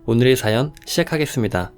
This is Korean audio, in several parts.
오늘의 사연 시작하겠습니다.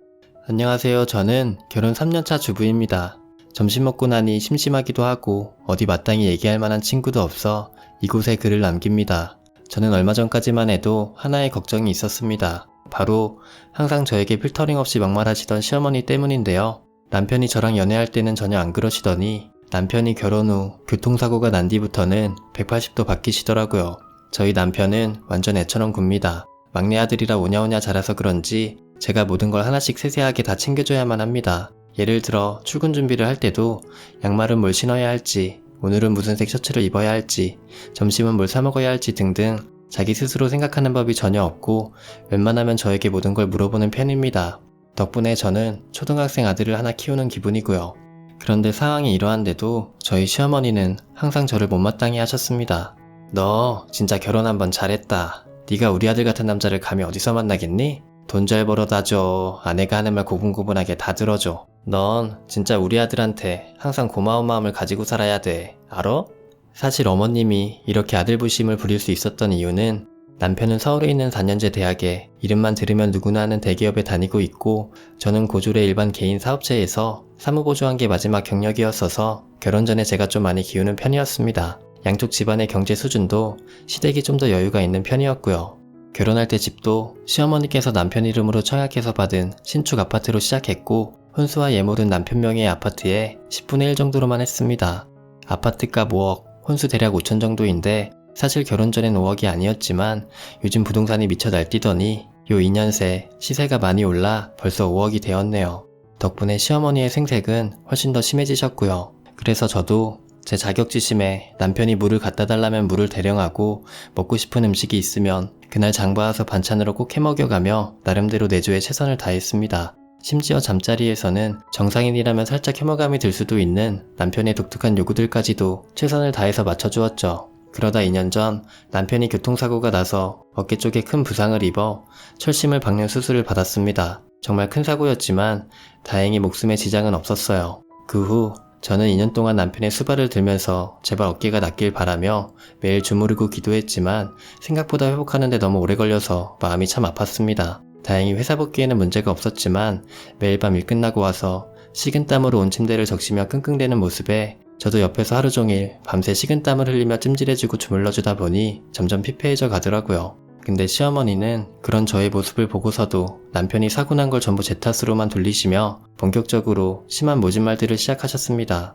안녕하세요. 저는 결혼 3년차 주부입니다. 점심 먹고 나니 심심하기도 하고 어디 마땅히 얘기할 만한 친구도 없어 이곳에 글을 남깁니다. 저는 얼마 전까지만 해도 하나의 걱정이 있었습니다. 바로 항상 저에게 필터링 없이 막말하시던 시어머니 때문인데요. 남편이 저랑 연애할 때는 전혀 안 그러시더니 남편이 결혼 후 교통사고가 난 뒤부터는 180도 바뀌시더라고요. 저희 남편은 완전 애처럼 굽니다. 막내 아들이라 오냐오냐 자라서 그런지 제가 모든 걸 하나씩 세세하게 다 챙겨줘야만 합니다. 예를 들어 출근 준비를 할 때도 양말은 뭘 신어야 할지, 오늘은 무슨 색 셔츠를 입어야 할지, 점심은 뭘 사 먹어야 할지 등등 자기 스스로 생각하는 법이 전혀 없고 웬만하면 저에게 모든 걸 물어보는 편입니다. 덕분에 저는 초등학생 아들을 하나 키우는 기분이고요. 그런데 상황이 이러한데도 저희 시어머니는 항상 저를 못마땅해 하셨습니다. 너 진짜 결혼 한번 잘했다. 네가 우리 아들 같은 남자를 감히 어디서 만나겠니? 돈 잘 벌어다 줘. 아내가 하는 말 고분고분하게 다 들어줘. 넌 진짜 우리 아들한테 항상 고마운 마음을 가지고 살아야 돼. 알어? 사실 어머님이 이렇게 아들 부심을 부릴 수 있었던 이유는 남편은 서울에 있는 4년제 대학에 이름만 들으면 누구나 아는 대기업에 다니고 있고 저는 고졸의 일반 개인 사업체에서 사무보조한 게 마지막 경력이었어서 결혼 전에 제가 좀 많이 기우는 편이었습니다. 양쪽 집안의 경제 수준도 시댁이 좀 더 여유가 있는 편이었고요. 결혼할 때 집도 시어머니께서 남편 이름으로 청약해서 받은 신축 아파트로 시작했고 혼수와 예물은 남편 명의의 아파트에 10분의 1 정도로만 했습니다. 아파트값 5억, 혼수 대략 5천 정도인데 사실 결혼 전엔 5억이 아니었지만 요즘 부동산이 미쳐 날뛰더니 요 2년 새 시세가 많이 올라 벌써 5억이 되었네요. 덕분에 시어머니의 생색은 훨씬 더 심해지셨고요. 그래서 저도 제 자격지심에 남편이 물을 갖다 달라면 물을 대령하고 먹고 싶은 음식이 있으면 그날 장봐와서 반찬으로 꼭 해먹여가며 나름대로 내조에 최선을 다했습니다. 심지어 잠자리에서는 정상인이라면 살짝 혐오감이 들 수도 있는 남편의 독특한 요구들까지도 최선을 다해서 맞춰주었죠. 그러다 2년 전 남편이 교통사고가 나서 어깨 쪽에 큰 부상을 입어 철심을 박는 수술을 받았습니다. 정말 큰 사고였지만 다행히 목숨에 지장은 없었어요. 그 후 저는 2년 동안 남편의 수발을 들면서 제발 어깨가 낫길 바라며 매일 주무르고 기도했지만 생각보다 회복하는데 너무 오래 걸려서 마음이 참 아팠습니다. 다행히 회사 복귀에는 문제가 없었지만 매일 밤 일 끝나고 와서 식은땀으로 온 침대를 적시며 끙끙대는 모습에 저도 옆에서 하루 종일 밤새 식은땀을 흘리며 찜질해주고 주물러주다 보니 점점 피폐해져 가더라고요. 근데 시어머니는 그런 저의 모습을 보고서도 남편이 사고 난 걸 전부 제 탓으로만 돌리시며 본격적으로 심한 모진말들을 시작하셨습니다.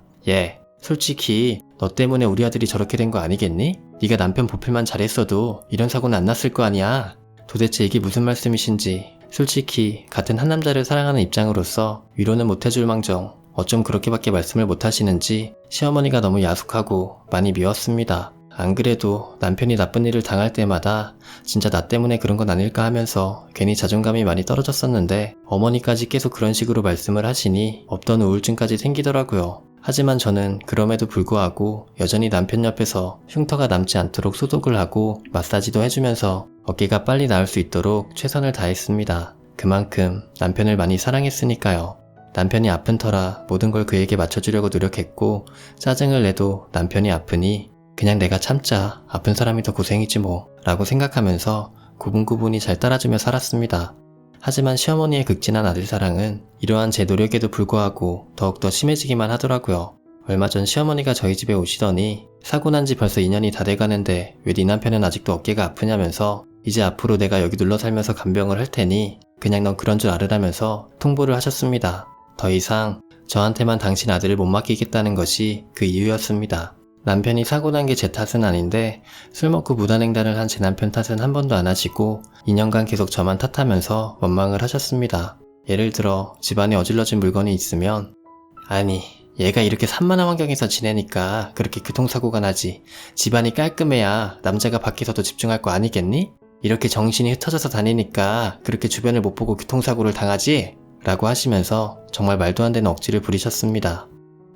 솔직히 너 때문에 우리 아들이 저렇게 된 거 아니겠니? 네가 남편 보필만 잘했어도 이런 사고는 안 났을 거 아니야. 도대체 이게 무슨 말씀이신지 솔직히 같은 한 남자를 사랑하는 입장으로서 위로는 못해줄 망정 어쩜 그렇게밖에 말씀을 못하시는지 시어머니가 너무 야속하고 많이 미웠습니다. 안 그래도 남편이 나쁜 일을 당할 때마다 진짜 나 때문에 그런 건 아닐까 하면서 괜히 자존감이 많이 떨어졌었는데 어머니까지 계속 그런 식으로 말씀을 하시니 없던 우울증까지 생기더라고요. 하지만 저는 그럼에도 불구하고 여전히 남편 옆에서 흉터가 남지 않도록 소독을 하고 마사지도 해주면서 어깨가 빨리 나을 수 있도록 최선을 다했습니다. 그만큼 남편을 많이 사랑했으니까요. 남편이 아픈 터라 모든 걸 그에게 맞춰주려고 노력했고 짜증을 내도 남편이 아프니 그냥 내가 참자 아픈 사람이 더 고생이지 뭐 라고 생각하면서 고분고분히 잘 따라주며 살았습니다. 하지만 시어머니의 극진한 아들 사랑은 이러한 제 노력에도 불구하고 더욱더 심해지기만 하더라고요. 얼마 전 시어머니가 저희 집에 오시더니 사고 난 지 벌써 2년이 다 돼가는데 왜 네 남편은 아직도 어깨가 아프냐면서 이제 앞으로 내가 여기 눌러 살면서 간병을 할 테니 그냥 넌 그런 줄 알으라면서 통보를 하셨습니다. 더 이상 저한테만 당신 아들을 못 맡기겠다는 것이 그 이유였습니다. 남편이 사고 난 게 제 탓은 아닌데 술 먹고 무단횡단을 한 제 남편 탓은 한 번도 안 하시고 2년간 계속 저만 탓하면서 원망을 하셨습니다. 예를 들어 집안에 어질러진 물건이 있으면 아니 얘가 이렇게 산만한 환경에서 지내니까 그렇게 교통사고가 나지 집안이 깔끔해야 남자가 밖에서도 집중할 거 아니겠니? 이렇게 정신이 흩어져서 다니니까 그렇게 주변을 못 보고 교통사고를 당하지? 라고 하시면서 정말 말도 안 되는 억지를 부리셨습니다.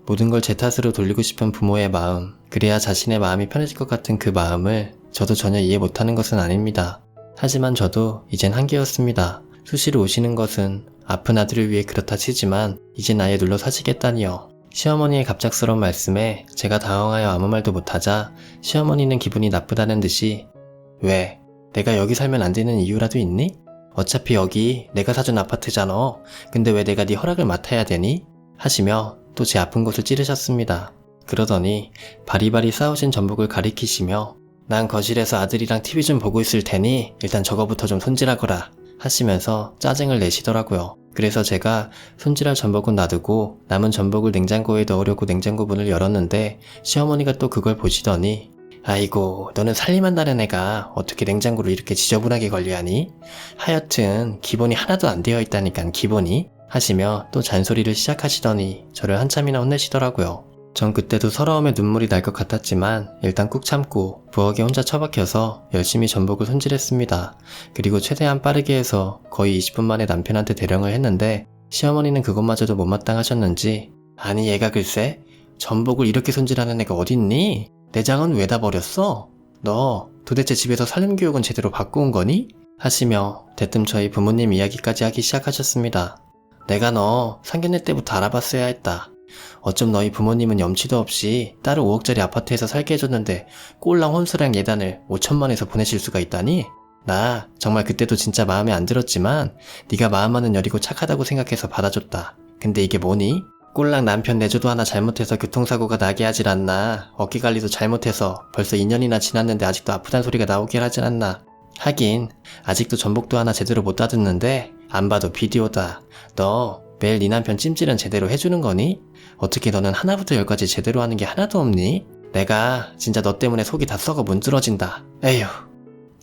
모든 걸 제 탓으로 돌리고 싶은 부모의 마음, 그래야 자신의 마음이 편해질 것 같은 그 마음을 저도 전혀 이해 못하는 것은 아닙니다. 하지만 저도 이젠 한계였습니다. 수시로 오시는 것은 아픈 아들을 위해 그렇다 치지만 이젠 아예 눌러 사시겠다니요. 시어머니의 갑작스러운 말씀에 제가 당황하여 아무 말도 못하자 시어머니는 기분이 나쁘다는 듯이 왜? 내가 여기 살면 안 되는 이유라도 있니? 어차피 여기 내가 사준 아파트잖아. 근데 왜 내가 네 허락을 맡아야 되니? 하시며 또 제 아픈 곳을 찌르셨습니다. 그러더니 바리바리 싸우신 전복을 가리키시며 난 거실에서 아들이랑 TV 좀 보고 있을 테니 일단 저거부터 좀 손질하거라 하시면서 짜증을 내시더라고요. 그래서 제가 손질할 전복은 놔두고 남은 전복을 냉장고에 넣으려고 냉장고 문을 열었는데 시어머니가 또 그걸 보시더니 아이고 너는 살림한다는 애가 어떻게 냉장고를 이렇게 지저분하게 관리하니? 하여튼 기본이 하나도 안 되어 있다니깐 기본이 하시며 또 잔소리를 시작하시더니 저를 한참이나 혼내시더라고요. 전 그때도 서러움에 눈물이 날 것 같았지만 일단 꾹 참고 부엌에 혼자 처박혀서 열심히 전복을 손질했습니다. 그리고 최대한 빠르게 해서 거의 20분 만에 남편한테 대령을 했는데 시어머니는 그것마저도 못마땅하셨는지 아니 얘가 글쎄 전복을 이렇게 손질하는 애가 어딨니? 내장은 왜 다 버렸어? 너 도대체 집에서 살림교육은 제대로 받고 온 거니? 하시며 대뜸 저희 부모님 이야기까지 하기 시작하셨습니다. 내가 너 상견례 때부터 알아봤어야 했다. 어쩜 너희 부모님은 염치도 없이 딸을 5억짜리 아파트에서 살게 해줬는데 꼴랑 혼수랑 예단을 5천만에서 보내실 수가 있다니? 나 정말 그때도 진짜 마음에 안 들었지만 네가 마음만은 여리고 착하다고 생각해서 받아줬다. 근데 이게 뭐니? 꼴랑 남편 내조도 하나 잘못해서 교통사고가 나게 하질 않나. 어깨관리도 잘못해서 벌써 2년이나 지났는데 아직도 아프단 소리가 나오길 하질 않나. 하긴 아직도 전복도 하나 제대로 못 다듬는데 안 봐도 비디오다. 너 매일 네 남편 찜질은 제대로 해주는 거니? 어떻게 너는 하나부터 열까지 제대로 하는 게 하나도 없니? 내가 진짜 너 때문에 속이 다 썩어 문드러진다. 에휴.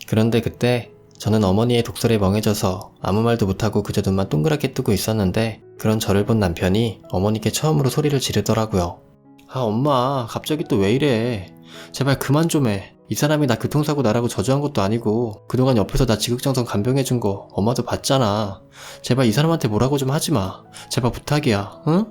그런데 그때 저는 어머니의 독설에 멍해져서 아무 말도 못하고 그저 눈만 동그랗게 뜨고 있었는데 그런 저를 본 남편이 어머니께 처음으로 소리를 지르더라고요. 아 엄마 갑자기 또 왜 이래. 제발 그만 좀 해. 이 사람이 나 교통사고 나라고 저주한 것도 아니고 그동안 옆에서 나 지극정성 간병해준 거 엄마도 봤잖아. 제발 이 사람한테 뭐라고 좀 하지마. 제발 부탁이야. 응?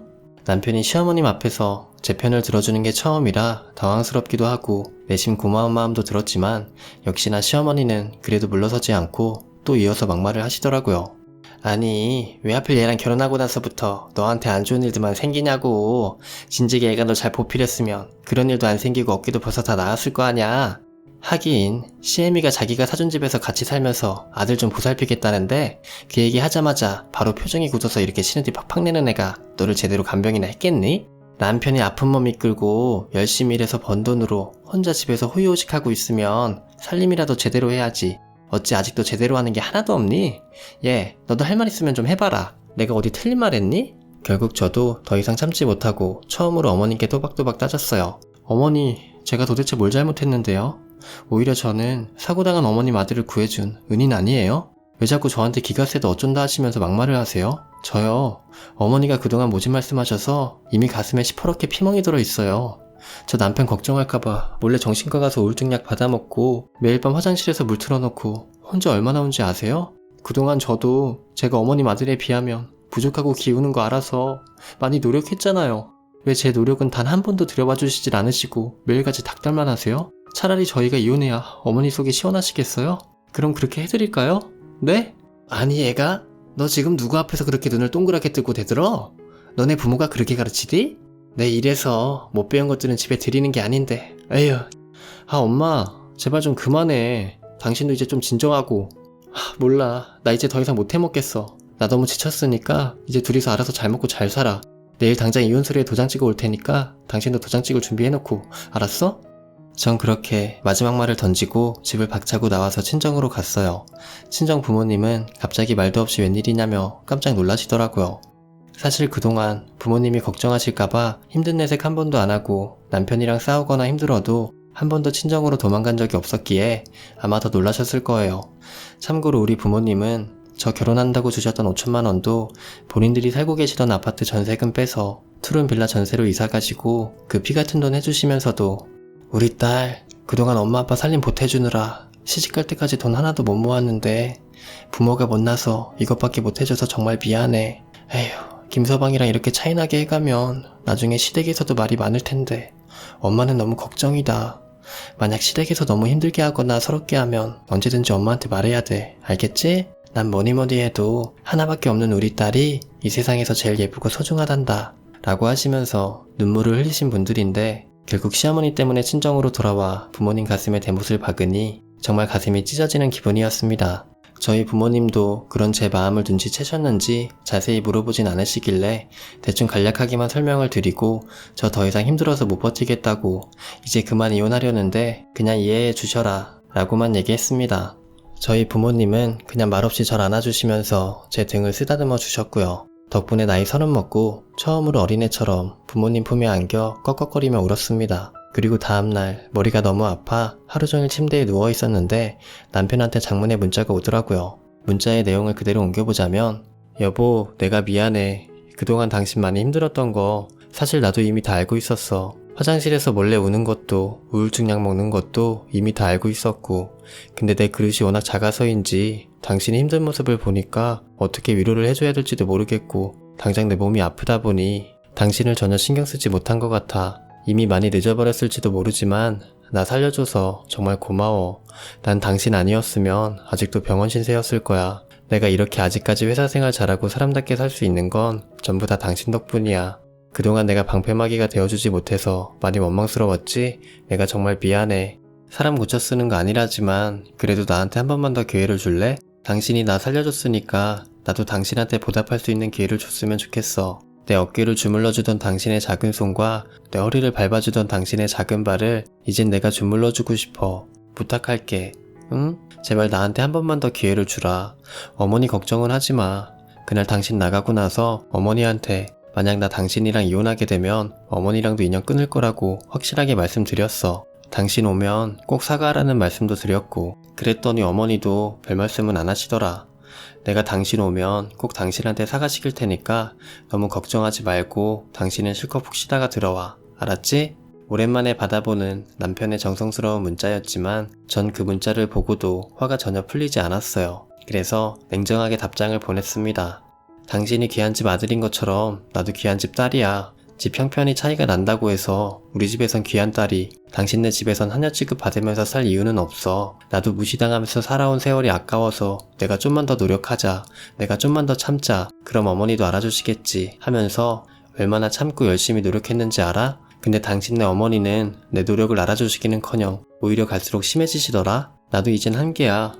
남편이 시어머님 앞에서 제 편을 들어주는 게 처음이라 당황스럽기도 하고 내심 고마운 마음도 들었지만 역시나 시어머니는 그래도 물러서지 않고 또 이어서 막말을 하시더라고요. 아니 왜 하필 얘랑 결혼하고 나서부터 너한테 안 좋은 일들만 생기냐고. 진즉에 애가 너 잘 보필했으면 그런 일도 안 생기고 어깨도 벌써 다 나았을 거 아냐. 하긴 시애미가 자기가 사준 집에서 같이 살면서 아들 좀 보살피겠다는데 그 얘기 하자마자 바로 표정이 굳어서 이렇게 신은티 팍팍 내는 애가 너를 제대로 간병이나 했겠니? 남편이 아픈 몸 이끌고 열심히 일해서 번 돈으로 혼자 집에서 호의호식하고 있으면 살림이라도 제대로 해야지. 어찌 아직도 제대로 하는 게 하나도 없니? 얘 너도 할 말 있으면 좀 해봐라. 내가 어디 틀린 말 했니? 결국 저도 더 이상 참지 못하고 처음으로 어머님께 또박또박 따졌어요. 어머니 제가 도대체 뭘 잘못했는데요? 오히려 저는 사고당한 어머님 아들을 구해준 은인 아니에요? 왜 자꾸 저한테 기가 세도 어쩐다 하시면서 막말을 하세요? 저요 어머니가 그동안 모진 말씀하셔서 이미 가슴에 시퍼렇게 피멍이 들어있어요. 저 남편 걱정할까봐 몰래 정신과 가서 우울증약 받아먹고 매일 밤 화장실에서 물 틀어놓고 혼자 얼마나 온지 아세요? 그동안 저도 제가 어머님 아들에 비하면 부족하고 기우는 거 알아서 많이 노력했잖아요. 왜 제 노력은 단 한 번도 들여봐 주시질 않으시고 매일같이 닥달만 하세요? 차라리 저희가 이혼해야 어머니 속이 시원하시겠어요? 그럼 그렇게 해드릴까요? 네? 아니 얘가? 너 지금 누구 앞에서 그렇게 눈을 동그랗게 뜨고 대들어? 너네 부모가 그렇게 가르치디? 내 이래서 못 배운 것들은 집에 들이는 게 아닌데. 에휴. 아 엄마 제발 좀 그만해. 당신도 이제 좀 진정하고. 몰라 나 이제 더 이상 못 해먹겠어. 나 너무 지쳤으니까 이제 둘이서 알아서 잘 먹고 잘 살아. 내일 당장 이혼서류에 도장 찍어 올 테니까 당신도 도장 찍을 준비해놓고. 알았어? 전 그렇게 마지막 말을 던지고 집을 박차고 나와서 친정으로 갔어요. 친정 부모님은 갑자기 말도 없이 웬일이냐며 깜짝 놀라시더라고요. 사실 그동안 부모님이 걱정하실까봐 힘든 내색 한 번도 안 하고 남편이랑 싸우거나 힘들어도 한 번도 친정으로 도망간 적이 없었기에 아마 더 놀라셨을 거예요. 참고로 우리 부모님은 저 결혼한다고 주셨던 5천만 원도 본인들이 살고 계시던 아파트 전세금 빼서 투룸 빌라 전세로 이사 가시고 그 피 같은 돈 해주시면서도 우리 딸 그동안 엄마 아빠 살림 보태주느라 시집갈 때까지 돈 하나도 못 모았는데 부모가 못나서 이것밖에 못 해줘서 정말 미안해. 에휴 김서방이랑 이렇게 차이나게 해가면 나중에 시댁에서도 말이 많을 텐데 엄마는 너무 걱정이다. 만약 시댁에서 너무 힘들게 하거나 서럽게 하면 언제든지 엄마한테 말해야 돼. 알겠지? 난 뭐니뭐니 해도 하나밖에 없는 우리 딸이 이 세상에서 제일 예쁘고 소중하단다 라고 하시면서 눈물을 흘리신 분들인데 결국 시어머니 때문에 친정으로 돌아와 부모님 가슴에 대못을 박으니 정말 가슴이 찢어지는 기분이었습니다. 저희 부모님도 그런 제 마음을 눈치채셨는지 자세히 물어보진 않으시길래 대충 간략하게만 설명을 드리고 저 더 이상 힘들어서 못 버티겠다고 이제 그만 이혼하려는데 그냥 이해해 주셔라 라고만 얘기했습니다. 저희 부모님은 그냥 말없이 절 안아주시면서 제 등을 쓰다듬어 주셨고요. 덕분에 나이 30 먹고 처음으로 어린애처럼 부모님 품에 안겨 꺽꺽거리며 울었습니다. 그리고 다음날 머리가 너무 아파 하루 종일 침대에 누워 있었는데 남편한테 장문의 문자가 오더라고요. 문자의 내용을 그대로 옮겨보자면 여보, 내가 미안해. 그동안 당신 많이 힘들었던 거 사실 나도 이미 다 알고 있었어. 화장실에서 몰래 우는 것도 우울증 약 먹는 것도 이미 다 알고 있었고 근데 내 그릇이 워낙 작아서인지 당신이 힘든 모습을 보니까 어떻게 위로를 해줘야 될지도 모르겠고 당장 내 몸이 아프다 보니 당신을 전혀 신경 쓰지 못한 것 같아. 이미 많이 늦어버렸을지도 모르지만 나 살려줘서 정말 고마워. 난 당신 아니었으면 아직도 병원 신세였을 거야. 내가 이렇게 아직까지 회사 생활 잘하고 사람답게 살 수 있는 건 전부 다 당신 덕분이야. 그동안 내가 방패막이가 되어주지 못해서 많이 원망스러웠지? 내가 정말 미안해. 사람 고쳐 쓰는 거 아니라지만 그래도 나한테 한 번만 더 기회를 줄래? 당신이 나 살려줬으니까 나도 당신한테 보답할 수 있는 기회를 줬으면 좋겠어. 내 어깨를 주물러주던 당신의 작은 손과 내 허리를 밟아주던 당신의 작은 발을 이젠 내가 주물러주고 싶어. 부탁할게. 응? 제발 나한테 한 번만 더 기회를 주라. 어머니 걱정은 하지 마. 그날 당신 나가고 나서 어머니한테 만약 나 당신이랑 이혼하게 되면 어머니랑도 인연 끊을 거라고 확실하게 말씀드렸어. 당신 오면 꼭 사과하라는 말씀도 드렸고 그랬더니 어머니도 별 말씀은 안 하시더라. 내가 당신 오면 꼭 당신한테 사과시킬 테니까 너무 걱정하지 말고 당신은 실컷 푹 쉬다가 들어와. 알았지? 오랜만에 받아보는 남편의 정성스러운 문자였지만 전 그 문자를 보고도 화가 전혀 풀리지 않았어요. 그래서 냉정하게 답장을 보냈습니다. 당신이 귀한 집 아들인 것처럼 나도 귀한 집 딸이야. 집 형편이 차이가 난다고 해서 우리 집에선 귀한 딸이 당신네 집에선 하녀 취급 받으면서 살 이유는 없어. 나도 무시당하면서 살아온 세월이 아까워서 내가 좀만 더 노력하자. 내가 좀만 더 참자. 그럼 어머니도 알아주시겠지 하면서 얼마나 참고 열심히 노력했는지 알아? 근데 당신네 어머니는 내 노력을 알아주시기는커녕 오히려 갈수록 심해지시더라. 나도 이젠 한계야.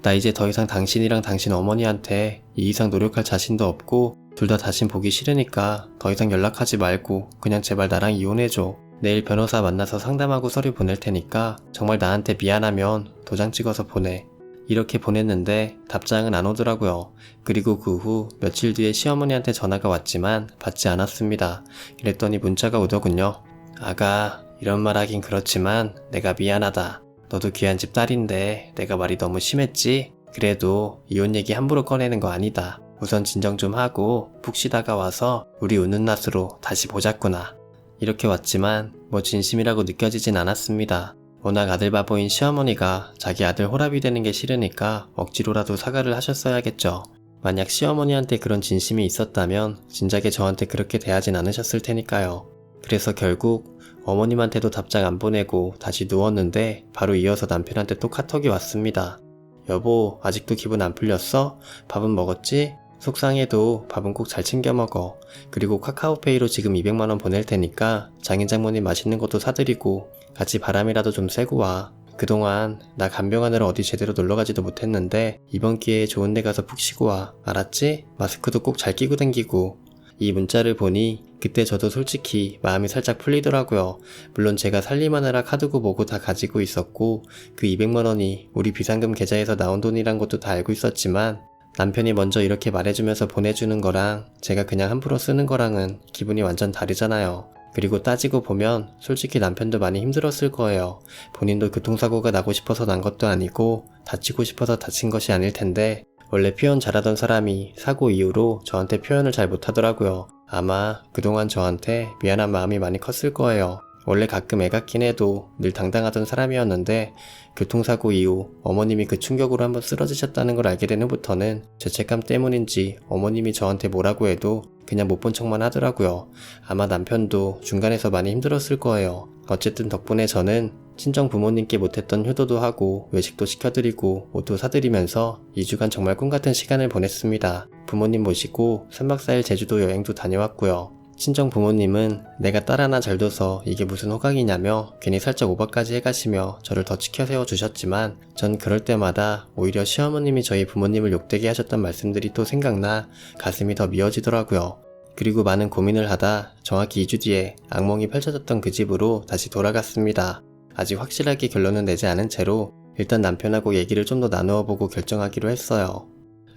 나 이제 더 이상 당신이랑 당신 어머니한테 이 이상 노력할 자신도 없고 둘 다 다신 보기 싫으니까 더 이상 연락하지 말고 그냥 제발 나랑 이혼해줘. 내일 변호사 만나서 상담하고 서류 보낼 테니까 정말 나한테 미안하면 도장 찍어서 보내. 이렇게 보냈는데 답장은 안 오더라고요. 그리고 그 후 며칠 뒤에 시어머니한테 전화가 왔지만 받지 않았습니다. 그랬더니 문자가 오더군요. 아가, 이런 말 하긴 그렇지만 내가 미안하다. 너도 귀한 집 딸인데 내가 말이 너무 심했지? 그래도 이혼 얘기 함부로 꺼내는 거 아니다. 우선 진정 좀 하고 푹 쉬다가 와서 우리 웃는 낯으로 다시 보자꾸나. 이렇게 왔지만 뭐 진심이라고 느껴지진 않았습니다. 워낙 아들 바보인 시어머니가 자기 아들 호랍이 되는 게 싫으니까 억지로라도 사과를 하셨어야겠죠. 만약 시어머니한테 그런 진심이 있었다면 진작에 저한테 그렇게 대하진 않으셨을 테니까요. 그래서 결국 어머님한테도 답장 안 보내고 다시 누웠는데 바로 이어서 남편한테 또 카톡이 왔습니다. 여보, 아직도 기분 안 풀렸어? 밥은 먹었지? 속상해도 밥은 꼭 잘 챙겨 먹어. 그리고 카카오페이로 지금 200만원 보낼 테니까 장인 장모님 맛있는 것도 사드리고 같이 바람이라도 좀 쐬고 와. 그동안 나 간병하느라 어디 제대로 놀러가지도 못했는데 이번 기회에 좋은 데 가서 푹 쉬고 와. 알았지? 마스크도 꼭 잘 끼고 다니고. 이 문자를 보니 그때 저도 솔직히 마음이 살짝 풀리더라고요. 물론 제가 살림하느라 카드고 뭐고 다 가지고 있었고 그 200만원이 우리 비상금 계좌에서 나온 돈이란 것도 다 알고 있었지만 남편이 먼저 이렇게 말해주면서 보내주는 거랑 제가 그냥 함부로 쓰는 거랑은 기분이 완전 다르잖아요. 그리고 따지고 보면 솔직히 남편도 많이 힘들었을 거예요. 본인도 교통사고가 나고 싶어서 난 것도 아니고 다치고 싶어서 다친 것이 아닐 텐데 원래 표현 잘하던 사람이 사고 이후로 저한테 표현을 잘 못하더라고요. 아마 그동안 저한테 미안한 마음이 많이 컸을 거예요. 원래 가끔 애같긴 해도 늘 당당하던 사람이었는데 교통사고 이후 어머님이 그 충격으로 한번 쓰러지셨다는 걸 알게 된 후부터는 죄책감 때문인지 어머님이 저한테 뭐라고 해도 그냥 못 본 척만 하더라고요. 아마 남편도 중간에서 많이 힘들었을 거예요. 어쨌든 덕분에 저는 친정 부모님께 못했던 효도도 하고 외식도 시켜드리고 옷도 사드리면서 2주간 정말 꿈같은 시간을 보냈습니다. 부모님 모시고 3박 4일 제주도 여행도 다녀왔고요. 친정 부모님은 내가 딸 하나 잘 둬서 이게 무슨 호강이냐며 괜히 살짝 오바까지 해가시며 저를 더 치켜 세워주셨지만 전 그럴 때마다 오히려 시어머님이 저희 부모님을 욕되게 하셨던 말씀들이 또 생각나 가슴이 더 미어지더라고요. 그리고 많은 고민을 하다 정확히 2주 뒤에 악몽이 펼쳐졌던 그 집으로 다시 돌아갔습니다. 아직 확실하게 결론은 내지 않은 채로 일단 남편하고 얘기를 좀 더 나누어 보고 결정하기로 했어요.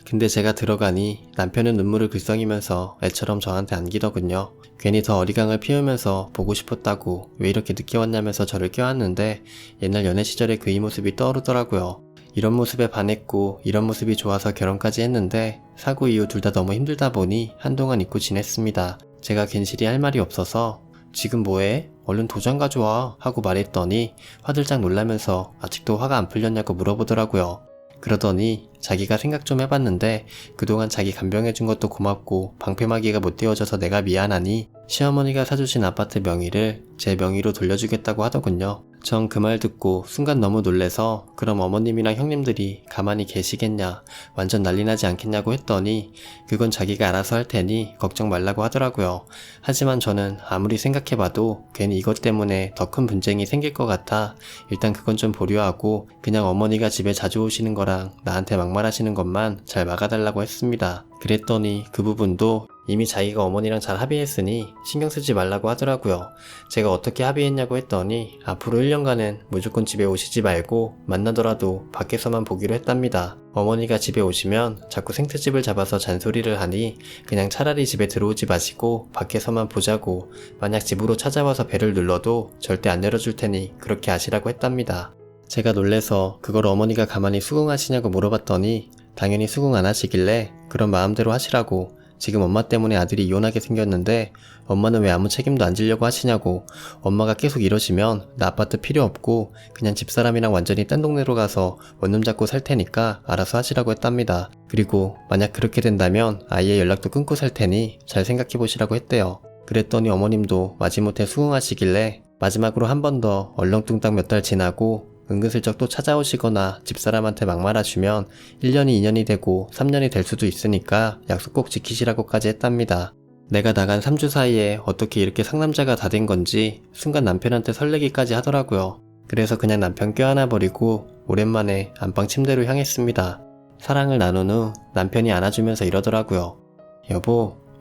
근데 제가 들어가니 남편은 눈물을 글썽이면서 애처럼 저한테 안기더군요. 괜히 더 어리광을 피우면서 보고 싶었다고 왜 이렇게 늦게 왔냐면서 저를 껴안는데 옛날 연애 시절의 그의 모습이 떠오르더라고요. 이런 모습에 반했고 이런 모습이 좋아서 결혼까지 했는데 사고 이후 둘 다 너무 힘들다 보니 한동안 잊고 지냈습니다. 제가 괜시리 할 말이 없어서 지금 뭐해? 얼른 도장 가져와 하고 말했더니 화들짝 놀라면서 아직도 화가 안 풀렸냐고 물어보더라고요. 그러더니 자기가 생각 좀 해봤는데 그동안 자기 간병해준 것도 고맙고 방패막이가 못 띄워져서 내가 미안하니 시어머니가 사주신 아파트 명의를 제 명의로 돌려주겠다고 하더군요. 전 그 말 듣고 순간 너무 놀래서 그럼 어머님이랑 형님들이 가만히 계시겠냐, 완전 난리 나지 않겠냐고 했더니 그건 자기가 알아서 할 테니 걱정 말라고 하더라고요. 하지만 저는 아무리 생각해봐도 괜히 이것 때문에 더 큰 분쟁이 생길 것 같아 일단 그건 좀 보류하고 그냥 어머니가 집에 자주 오시는 거랑 나한테 막말하시는 것만 잘 막아달라고 했습니다. 그랬더니 그 부분도 이미 자기가 어머니랑 잘 합의했으니 신경 쓰지 말라고 하더라고요. 제가 어떻게 합의했냐고 했더니 앞으로 1년간은 무조건 집에 오시지 말고 만나더라도 밖에서만 보기로 했답니다. 어머니가 집에 오시면 자꾸 생트집을 잡아서 잔소리를 하니 그냥 차라리 집에 들어오지 마시고 밖에서만 보자고, 만약 집으로 찾아와서 배를 눌러도 절대 안 열어줄 테니 그렇게 하시라고 했답니다. 제가 놀래서 그걸 어머니가 가만히 수긍하시냐고 물어봤더니 당연히 수긍 안 하시길래 그런 마음대로 하시라고, 지금 엄마 때문에 아들이 이혼하게 생겼는데 엄마는 왜 아무 책임도 안 지려고 하시냐고, 엄마가 계속 이러시면 나 아파트 필요 없고 그냥 집사람이랑 완전히 딴 동네로 가서 원룸 잡고 살 테니까 알아서 하시라고 했답니다. 그리고 만약 그렇게 된다면 아예 연락도 끊고 살 테니 잘 생각해 보시라고 했대요. 그랬더니 어머님도 마지못해 수긍하시길래 마지막으로 한 번 더 얼렁뚱땅 몇 달 지나고 은근슬쩍 또 찾아오시거나 집사람한테 막말하시면 1년이 2년이 되고 3년이 될 수도 있으니까 약속 꼭 지키시라고까지 했답니다. 내가 나간 3주 사이에 어떻게 이렇게 상남자가 다 된 건지 순간 남편한테 설레기까지 하더라고요. 그래서 그냥 남편 껴안아버리고 오랜만에 안방 침대로 향했습니다. 사랑을 나눈 후 남편이 안아주면서 이러더라고요.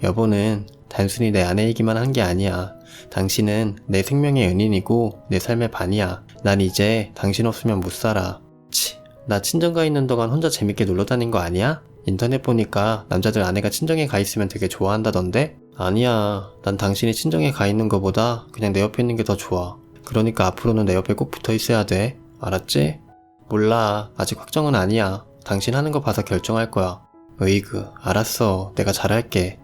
여보는 단순히 내 아내이기만 한 게 아니야. 당신은 내 생명의 은인이고 내 삶의 반이야. 난 이제 당신 없으면 못 살아. 나 친정가 있는 동안 혼자 재밌게 놀러 다닌 거 아니야? 인터넷 보니까 남자들 아내가 친정에 가 있으면 되게 좋아한다던데? 아니야. 난 당신이 친정에 가 있는 거보다 그냥 내 옆에 있는 게 더 좋아. 그러니까 앞으로는 내 옆에 꼭 붙어 있어야 돼. 알았지? 몰라. 아직 확정은 아니야. 당신 하는 거 봐서 결정할 거야. 으이그, 알았어. 내가 잘할게.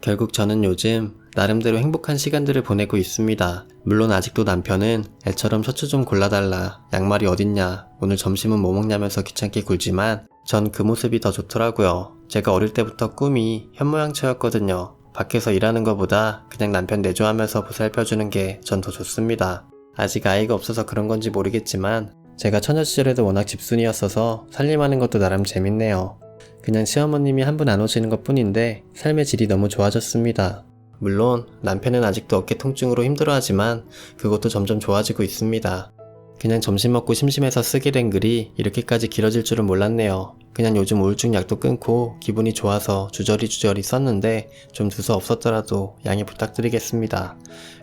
결국 저는 요즘 나름대로 행복한 시간들을 보내고 있습니다. 물론 아직도 남편은 애처럼 셔츠 좀 골라달라, 양말이 어딨냐, 오늘 점심은 뭐 먹냐면서 귀찮게 굴지만 전 그 모습이 더 좋더라고요. 제가 어릴 때부터 꿈이 현모양처였거든요. 밖에서 일하는 것보다 그냥 남편 내조하면서 보살펴주는 게 전 더 좋습니다. 아직 아이가 없어서 그런 건지 모르겠지만 제가 처녀 시절에도 워낙 집순이였어서 살림하는 것도 나름 재밌네요. 그냥 시어머님이 한 분 안 오시는 것 뿐인데 삶의 질이 너무 좋아졌습니다. 물론 남편은 아직도 어깨 통증으로 힘들어하지만 그것도 점점 좋아지고 있습니다. 그냥 점심 먹고 심심해서 쓰게 된 글이 이렇게까지 길어질 줄은 몰랐네요. 그냥 요즘 우울증 약도 끊고 기분이 좋아서 주저리 썼는데 좀 두서 없었더라도 양해 부탁드리겠습니다.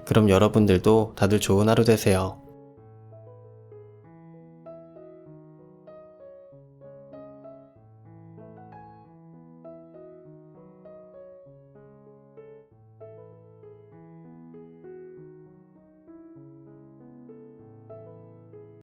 그럼 여러분들도 다들 좋은 하루 되세요.